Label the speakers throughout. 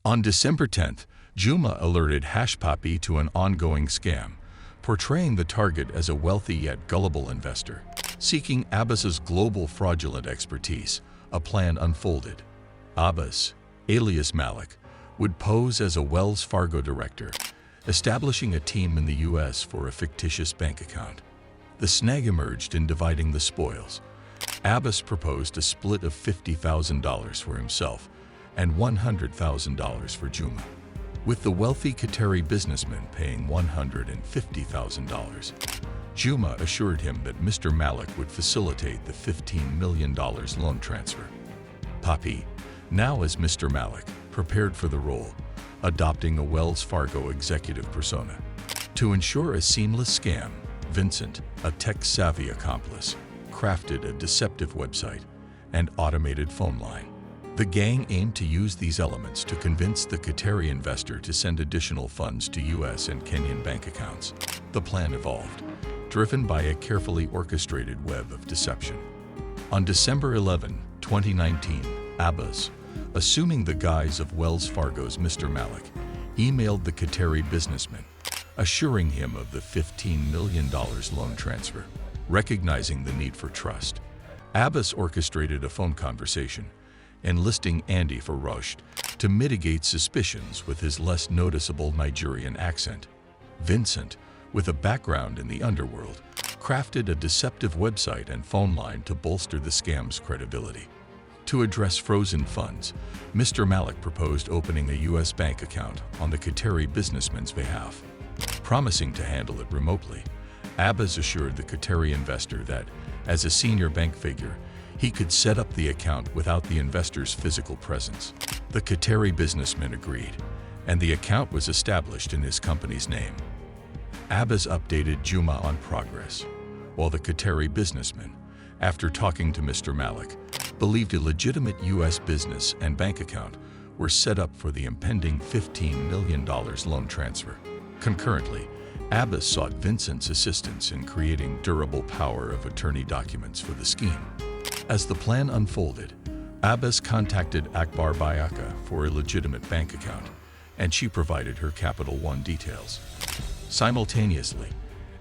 Speaker 1: On December 10th, Juma alerted Hushpuppi to an ongoing scam, portraying the target as a wealthy yet gullible investor. Seeking Abbas's global fraudulent expertise, a plan unfolded. Abbas, alias Malik, would pose as a Wells Fargo director, establishing a team in the U.S. for a fictitious bank account. The snag emerged in dividing the spoils. Abbas proposed a split of $50,000 for himself and $100,000 for Juma, with the wealthy Qatari businessman paying $150,000. Juma assured him that Mr. Malik would facilitate the $15 million loan transfer. Papi, now as Mr. Malik, prepared for the role, adopting a Wells Fargo executive persona. To ensure a seamless scam, Vincent, a tech-savvy accomplice, crafted a deceptive website and automated phone line. The gang aimed to use these elements to convince the Qatari investor to send additional funds to U.S. and Kenyan bank accounts. The plan evolved, driven by a carefully orchestrated web of deception. On December 11, 2019, Abbas, assuming the guise of Wells Fargo's Mr. Malik, emailed the Qatari businessman, assuring him of the $15 million loan transfer. Recognizing the need for trust, Abbas orchestrated a phone conversation, enlisting Andy for Roche to mitigate suspicions with his less noticeable Nigerian accent. Vincent, with a background in the underworld, crafted a deceptive website and phone line to bolster the scam's credibility. To address frozen funds, Mr. Malik proposed opening a U.S. bank account on the Qatari businessman's behalf. Promising to handle it remotely, Abbas assured the Qatari investor that, as a senior bank figure, he could set up the account without the investor's physical presence. The Qatari businessman agreed, and the account was established in his company's name. Abbas updated Juma on progress, while the Qatari businessman, after talking to Mr. Malik, believed a legitimate U.S. business and bank account were set up for the impending $15 million loan transfer. Concurrently, Abbas sought Vincent's assistance in creating durable power of attorney documents for the scheme. As the plan unfolded, Abbas contacted Akbar Bayaka for a legitimate bank account, and she provided her Capital One details. Simultaneously,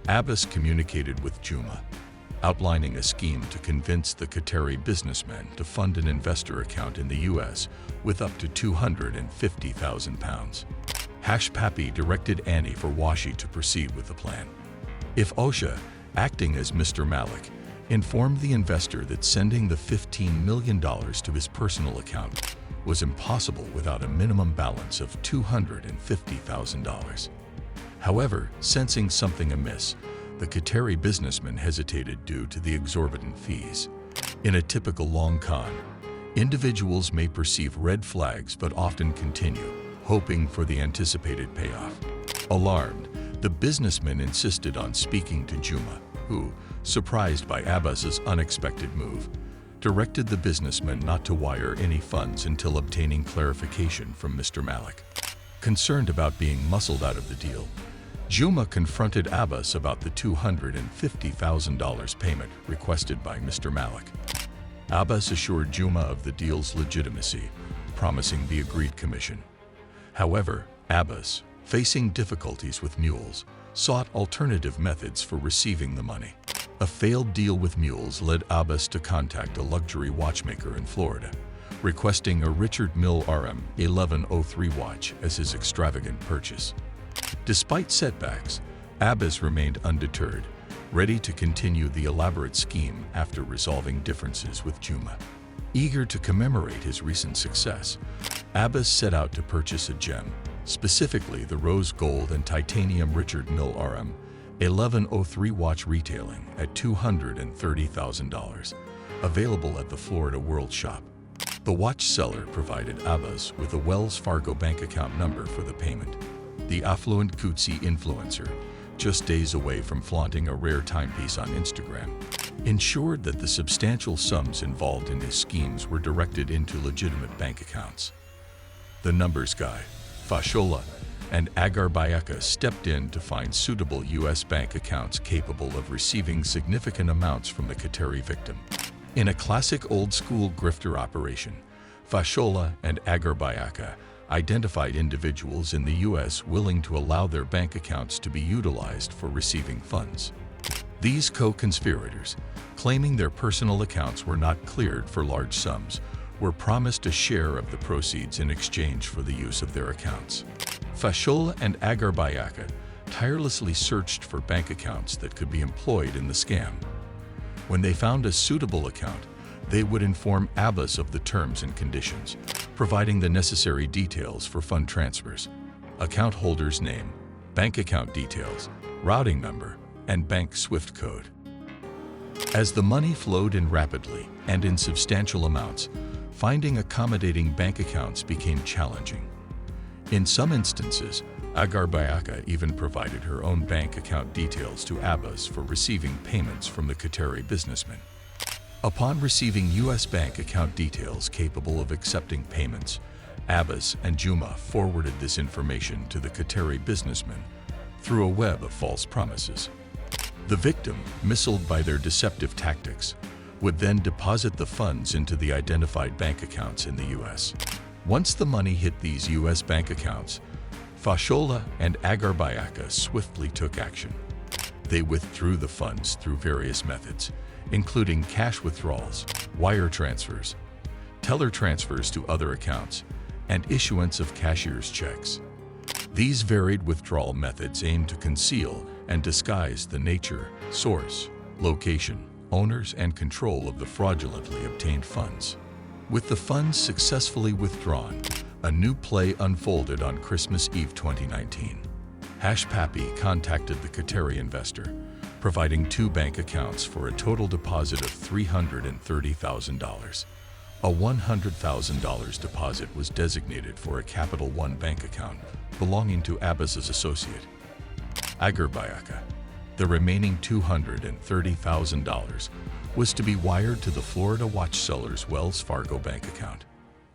Speaker 1: Abbas communicated with Juma, outlining a scheme to convince the Qatari businessman to fund an investor account in the U.S. with up to £250,000. Hushpuppi directed Annie for Washi to proceed with the plan. If Osha, acting as Mr. Malik, informed the investor that sending the $15 million to his personal account was impossible without a minimum balance of $250,000. However, sensing something amiss, the Qatari businessman hesitated due to the exorbitant fees. In a typical long con, individuals may perceive red flags but often continue, hoping for the anticipated payoff. Alarmed, the businessman insisted on speaking to Juma, who, surprised by Abbas's unexpected move, directed the businessman not to wire any funds until obtaining clarification from Mr. Malik. Concerned about being muscled out of the deal, Juma confronted Abbas about the $250,000 payment requested by Mr. Malik. Abbas assured Juma of the deal's legitimacy, promising the agreed commission. However, Abbas, facing difficulties with mules, sought alternative methods for receiving the money. A failed deal with mules led Abbas to contact a luxury watchmaker in Florida, requesting a Richard Mille RM 1103 watch as his extravagant purchase. Despite setbacks, Abbas remained undeterred, ready to continue the elaborate scheme after resolving differences with Juma. Eager to commemorate his recent success, Abbas set out to purchase a gem, specifically the rose gold and titanium Richard Mille RM 1103 watch retailing at $230,000, available at the Florida World Shop. The watch seller provided Abbas with a Wells Fargo bank account number for the payment. The affluent Kutsi influencer, just days away from flaunting a rare timepiece on Instagram, ensured that the substantial sums involved in his schemes were directed into legitimate bank accounts. The numbers guy, Fashola, and Agar Bayaka stepped in to find suitable U.S. bank accounts capable of receiving significant amounts from the Qatari victim. In a classic old-school grifter operation, Fashola and Agar Bayaka identified individuals in the U.S. willing to allow their bank accounts to be utilized for receiving funds. These co-conspirators, claiming their personal accounts were not cleared for large sums, were promised a share of the proceeds in exchange for the use of their accounts. Fashola and Agarbayaka tirelessly searched for bank accounts that could be employed in the scam. When they found a suitable account, they would inform Abbas of the terms and conditions, providing the necessary details for fund transfers: account holder's name, bank account details, routing number, and bank SWIFT code. As the money flowed in rapidly and in substantial amounts, finding accommodating bank accounts became challenging. In some instances, Agarbayaka even provided her own bank account details to Abbas for receiving payments from the Qatari businessman. Upon receiving U.S. bank account details capable of accepting payments, Abbas and Juma forwarded this information to the Qatari businessman through a web of false promises. The victim, misled by their deceptive tactics, would then deposit the funds into the identified bank accounts in the U.S. Once the money hit these U.S. bank accounts, Fashola and Agarbayaka swiftly took action. They withdrew the funds through various methods, including cash withdrawals, wire transfers, teller transfers to other accounts, and issuance of cashier's checks. These varied withdrawal methods aim to conceal and disguise the nature, source, location, owners, and control of the fraudulently obtained funds. With the funds successfully withdrawn, a new play unfolded on Christmas Eve 2019. Hushpuppi contacted the Qatari investor, providing 2 bank accounts for a total deposit of $330,000. A $100,000 deposit was designated for a Capital One bank account belonging to Abbas's associate, Agarbayaka. The remaining $230,000 was to be wired to the Florida watch seller's Wells Fargo bank account.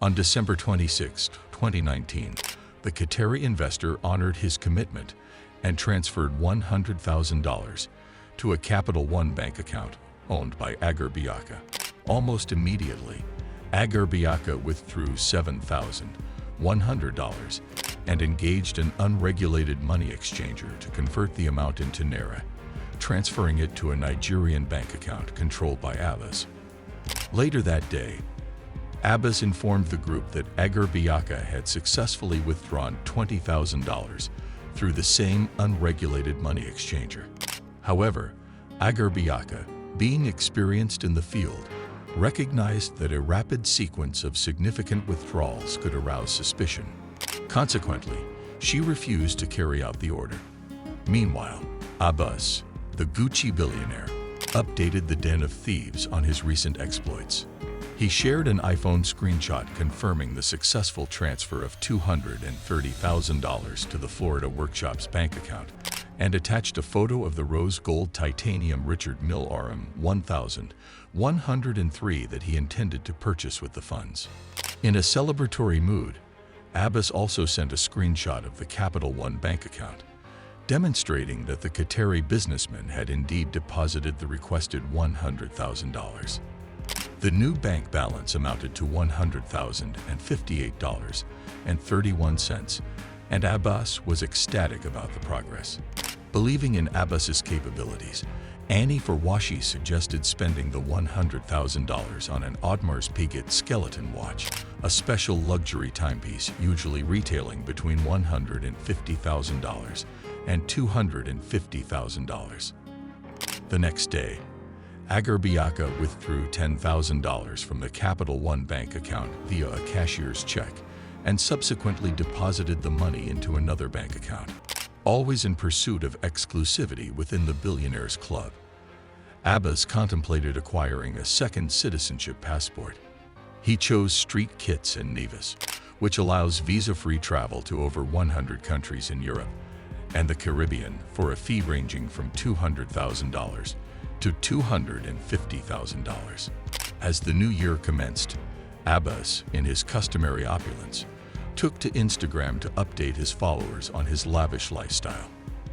Speaker 1: On December 26, 2019, the Qatari investor honored his commitment and transferred $100,000 to a Capital One bank account owned by Agarbayaka. Almost immediately, Agarbayaka withdrew $7,100 and engaged an unregulated money exchanger to convert the amount into Naira, transferring it to a Nigerian bank account controlled by Abbas. Later that day, Abbas informed the group that Agarbayaka had successfully withdrawn $20,000 through the same unregulated money exchanger. However, Agarbayaka, being experienced in the field, recognized that a rapid sequence of significant withdrawals could arouse suspicion. Consequently, she refused to carry out the order. Meanwhile, Abbas, the Gucci billionaire, updated the den of thieves on his recent exploits. He shared an iPhone screenshot confirming the successful transfer of $230,000 to the Florida Workshop's bank account and attached a photo of the rose gold titanium Richard Mille RM 1103 that he intended to purchase with the funds. In a celebratory mood, Abbas also sent a screenshot of the Capital One bank account, demonstrating that the Qatari businessman had indeed deposited the requested $100,000. The new bank balance amounted to $100,058.31, and Abbas was ecstatic about the progress. Believing in Abbas's capabilities, Annie Farwashi suggested spending the $100,000 on an Audemars Piguet skeleton watch, a special luxury timepiece usually retailing between $150,000 and $250,000. The next day, Agarbayaka withdrew $10,000 from the Capital One bank account via a cashier's check and subsequently deposited the money into another bank account. Always in pursuit of exclusivity within the billionaires' club, Abbas contemplated acquiring a second citizenship passport. He chose Street Kits and Nevis, which allows visa-free travel to over 100 countries in Europe and the Caribbean for a fee ranging from $200,000 to $250,000. As the new year commenced, Abbas, in his customary opulence, took to Instagram to update his followers on his lavish lifestyle.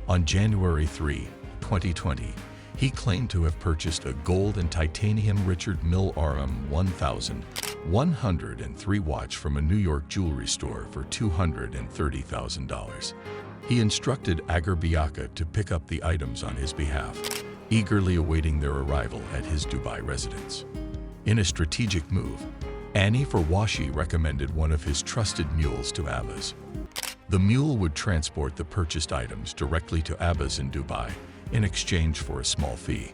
Speaker 1: On January 3, 2020, He claimed to have purchased a gold and titanium Richard Mille RM 1103 watch from a New York jewelry store for $230,000. He instructed Agar Biaka to pick up the items on his behalf, eagerly awaiting their arrival at his Dubai residence. In a strategic move, Annie Farwashi recommended one of his trusted mules to Abbas. The mule would transport the purchased items directly to Abbas in Dubai in exchange for a small fee.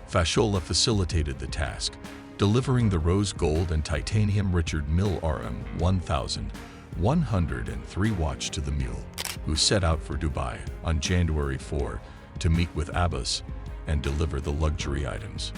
Speaker 1: Fashola facilitated the task, delivering the rose gold and titanium Richard Mille RM 1103 watch to the mule, who set out for Dubai on January 4 to meet with Abbas and deliver the luxury items.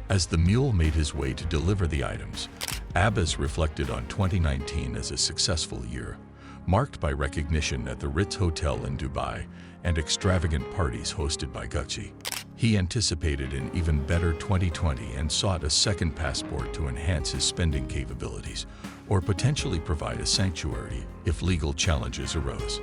Speaker 1: As the mule made his way to deliver the items, Abbas reflected on 2019 as a successful year, marked by recognition at the Ritz Hotel in Dubai and extravagant parties hosted by Gucci. He anticipated an even better 2020 and sought a second passport to enhance his spending capabilities or potentially provide a sanctuary if legal challenges arose.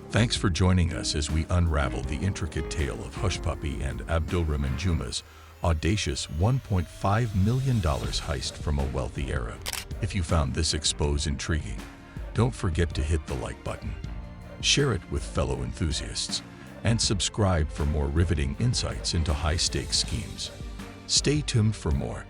Speaker 1: Thanks for joining us as we unravel the intricate tale of Hushpuppi and Abdulrahman Juma's audacious $1.5 million heist from a wealthy Arab. If you found this expose intriguing, don't forget to hit the like button, share it with fellow enthusiasts, and subscribe for more riveting insights into high-stakes schemes. Stay tuned for more.